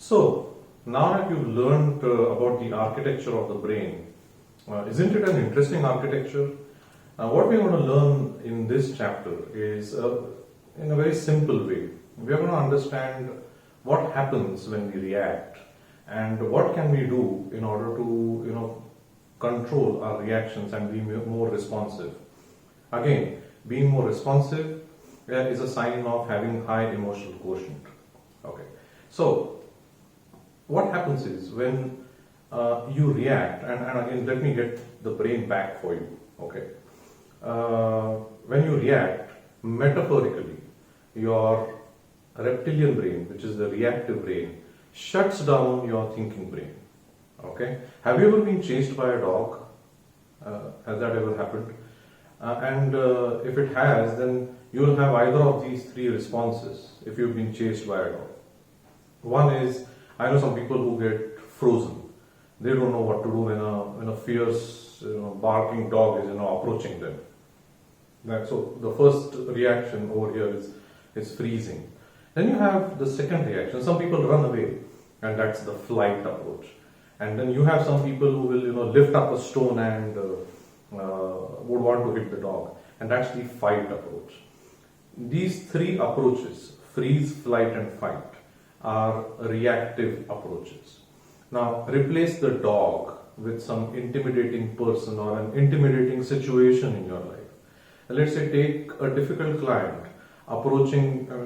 So, now that you've learned about the architecture of the brain, isn't it an interesting architecture? What we want to learn in this chapter is, in a very simple way, we are going to understand what happens when we react and what can we do in order to, control our reactions and be more responsive. Again, being more responsive is a sign of having high emotional quotient. Okay, so what happens is when you react, and again, let me get the brain back for you. Okay, when you react, metaphorically, your reptilian brain, which is the reactive brain, shuts down your thinking brain. Okay, have you ever been chased by a dog? Has that ever happened? And if it has, then you will have either of these three responses if you've been chased by a dog. One is, I know some people who get frozen. They don't know what to do when a fierce, barking dog is, approaching them. So the first reaction over here is freezing. Then you have the second reaction. Some people run away, and that's the flight approach. And then you have some people who will, lift up a stone and would want to hit the dog, and that's the fight approach. These three approaches, freeze, flight, and fight, are reactive approaches. Now, replace the dog with some intimidating person or an intimidating situation in your life. Let's say take a difficult client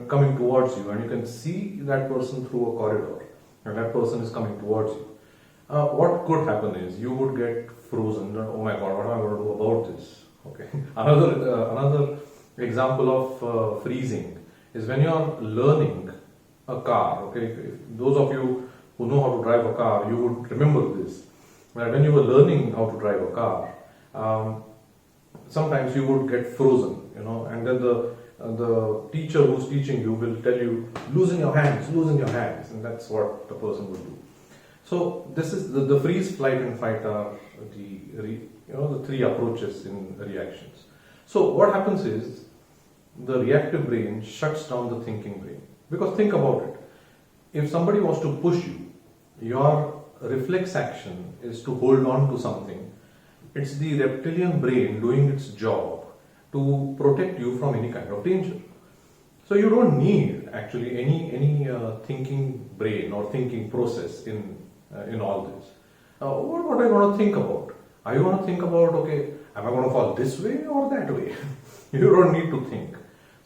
coming towards you, and you can see that person through a corridor, and that person is coming towards you. What could happen is you would get frozen. Oh my God, what am I going to do about this? Okay. Another example of freezing is when you are learning a car. Okay, if those of you who know how to drive a car, you would remember this. When you were learning how to drive a car, sometimes you would get frozen, and then the teacher who's teaching you will tell you, loosen your hands, and that's what the person will do. So this is the freeze, flight, and fight are the three approaches in reactions. So what happens is the reactive brain shuts down the thinking brain. Because think about it. If somebody was to push you, your reflex action is to hold on to something. It's the reptilian brain doing its job to protect you from any kind of danger. So you don't need actually any thinking brain or thinking process in all this. What are you going to think about? Are you going to think about, okay, am I going to fall this way or that way? You don't need to think.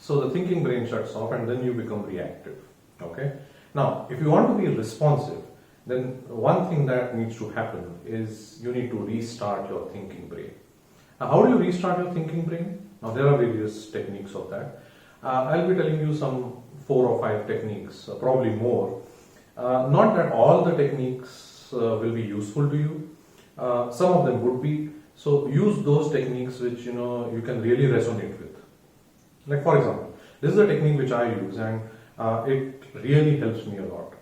So the thinking brain shuts off, and then you become reactive. Okay. Now, if you want to be responsive, then one thing that needs to happen is you need to restart your thinking brain. Now, how do you restart your thinking brain? Now, there are various techniques of that. I'll be telling you some 4 or 5 techniques, probably more. Not that all the techniques will be useful to you. Some of them would be. So use those techniques which you can really resonate with. Like for example, this is a technique which I use, and it really helps me a lot.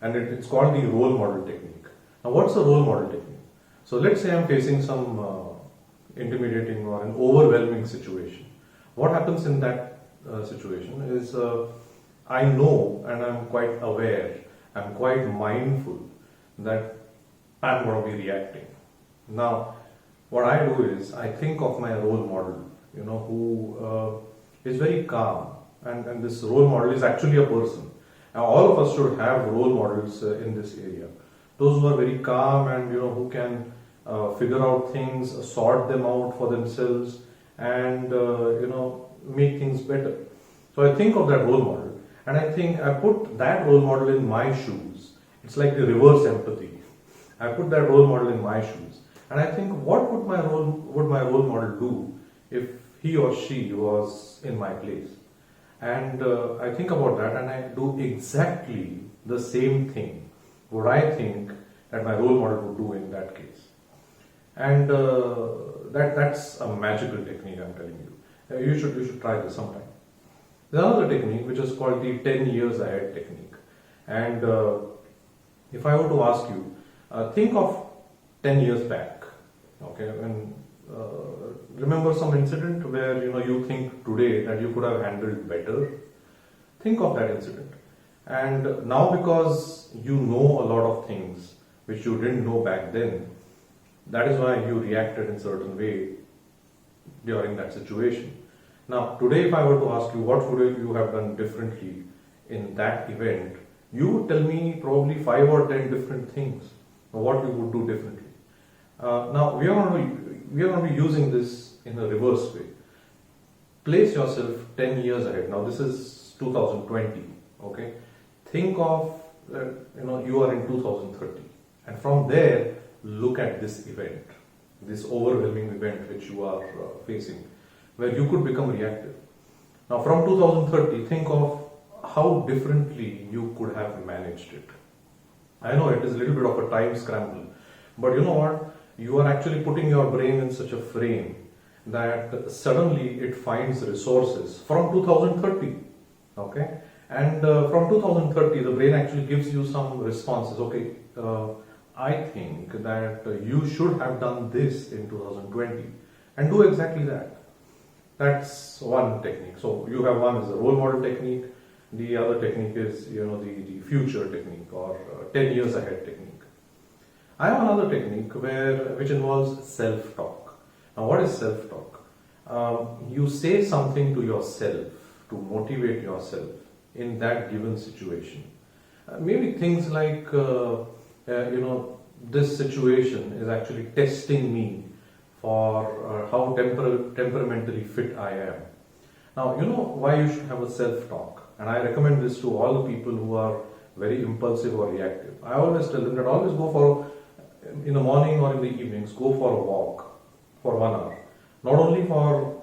And it's called the role model technique. Now, what's a role model technique? So let's say I'm facing some intimidating or an overwhelming situation. What happens in that situation is I know, and I'm quite aware, I'm quite mindful that I'm going to be reacting. Now, what I do is I think of my role model, who is very calm, and this role model is actually a person. Now, all of us should have role models in this area. Those who are very calm and who can figure out things, sort them out for themselves, and make things better. So I think of that role model, and I think I put that role model in my shoes. It's like the reverse empathy. I put that role model in my shoes, and I think, what would my role model do if he or she was in my place? And I think about that, and I do exactly the same thing what I think that my role model would do in that case. And that's a magical technique, I'm telling you. You should try this sometime. There's another technique which is called the 10 years ahead technique. And if I were to ask you, think of 10 years back. Okay, when remember some incident where you think today that you could have handled better. Think of that incident. And now, because you know a lot of things which you didn't know back then, that is why you reacted in certain way during that situation. Now, today, if I were to ask you what would you have done differently in that event, you would tell me probably 5 or 10 different things what you would do differently. Now, we are going to be using this in a reverse way. Place yourself 10 years ahead. Now, this is 2020. Okay, think of you are in 2030, and from there look at this event, this overwhelming event which you are facing, where you could become reactive. Now, from 2030, think of how differently you could have managed it. I know it is a little bit of a time scramble, but you know what? You are actually putting your brain in such a frame that suddenly it finds resources from 2030. Okay, and from 2030, the brain actually gives you some responses. Okay, I think that you should have done this in 2020 and do exactly that. That's one technique. So you have one is the role model technique. The other technique is the future technique, or 10 years ahead technique. I have another technique which involves self-talk. Now, what is self-talk? You say something to yourself to motivate yourself in that given situation. Maybe things like, this situation is actually testing me for how temperamentally fit I am. Now, you know why you should have a self-talk, and I recommend this to all the people who are very impulsive or reactive. I always tell them that always go for, in the morning or in the evenings, go for a walk for 1 hour. Not only for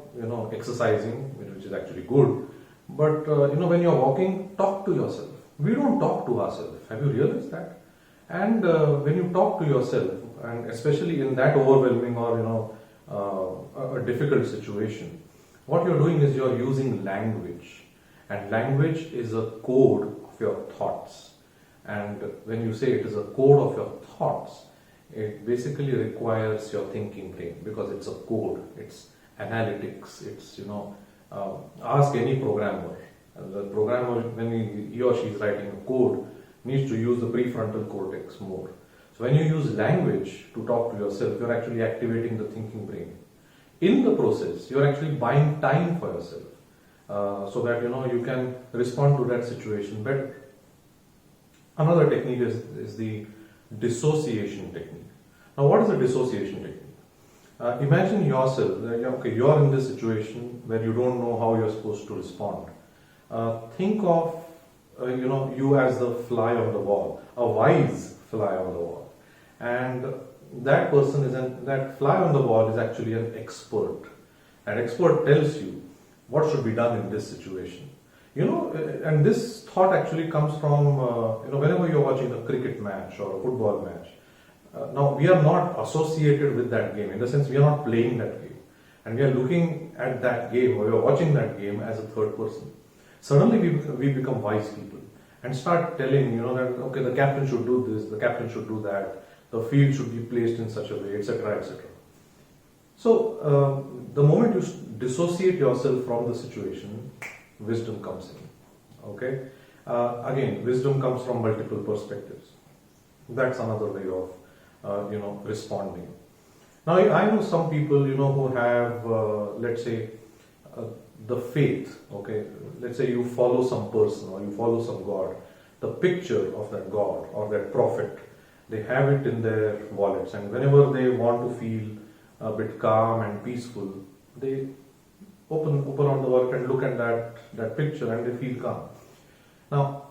exercising, which is actually good, but when you're walking, talk to yourself. We don't talk to ourselves. Have you realized that? And when you talk to yourself, and especially in that overwhelming or a difficult situation, what you're doing is you're using language, and language is a code of your thoughts. And when you say it is a code of your thoughts, it basically requires your thinking brain, because it's a code, it's analytics, it's ask any programmer. And the programmer, when he or she is writing a code, needs to use the prefrontal cortex more. So when you use language to talk to yourself, you're actually activating the thinking brain. In the process, you're actually buying time for yourself, so that you can respond to that situation better. Another technique is the dissociation technique. Now, what is a dissociation technique? Imagine yourself, you are in this situation where you don't know how you're supposed to respond. Think of you as the fly on the wall, a wise fly on the wall, and that fly on the wall is actually an expert. An expert tells you what should be done in this situation. And this thought actually comes from whenever you're watching a cricket match or a football match. Now, we are not associated with that game, in the sense we are not playing that game, and we are looking at that game, or we are watching that game as a third person. Suddenly we become wise people and start telling that okay, the captain should do this, the captain should do that, the field should be placed in such a way, etc., etc. So the moment you dissociate yourself from the situation, wisdom comes in. Okay, again, wisdom comes from multiple perspectives. That's another way of responding. Now, I know some people who have let's say the faith. Okay, let's say you follow some person or you follow some god. The picture of that god or that prophet, they have it in their wallets, and whenever they want to feel a bit calm and peaceful, they open on the wallet and look at that picture, and they feel calm. Now,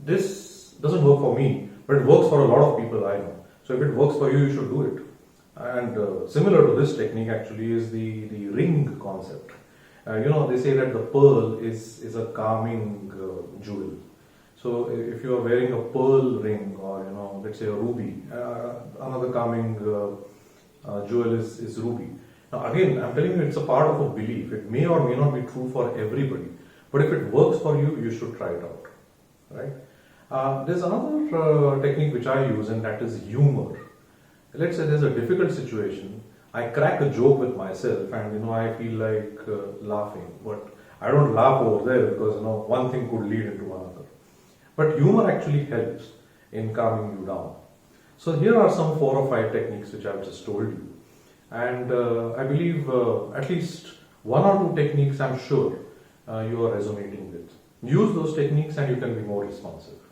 this doesn't work for me, but it works for a lot of people I know. So if it works for you, you should do it. And similar to this technique actually is the ring concept. They say that the pearl is a calming jewel. So if you are wearing a pearl ring, or let's say a ruby, another calming jewel is ruby. Now again, I'm telling you, it's a part of a belief. It may or may not be true for everybody, but if it works for you, you should try it out, right? There's another technique which I use, and that is humor. Let's say there's a difficult situation. I crack a joke with myself, and I feel like laughing, but I don't laugh over there because one thing could lead into another. but humor actually helps in calming you down. So here are some 4 or 5 techniques which I've just told you, and I believe at least 1 or 2 techniques I'm sure you are resonating with. Use those techniques and you can be more responsive.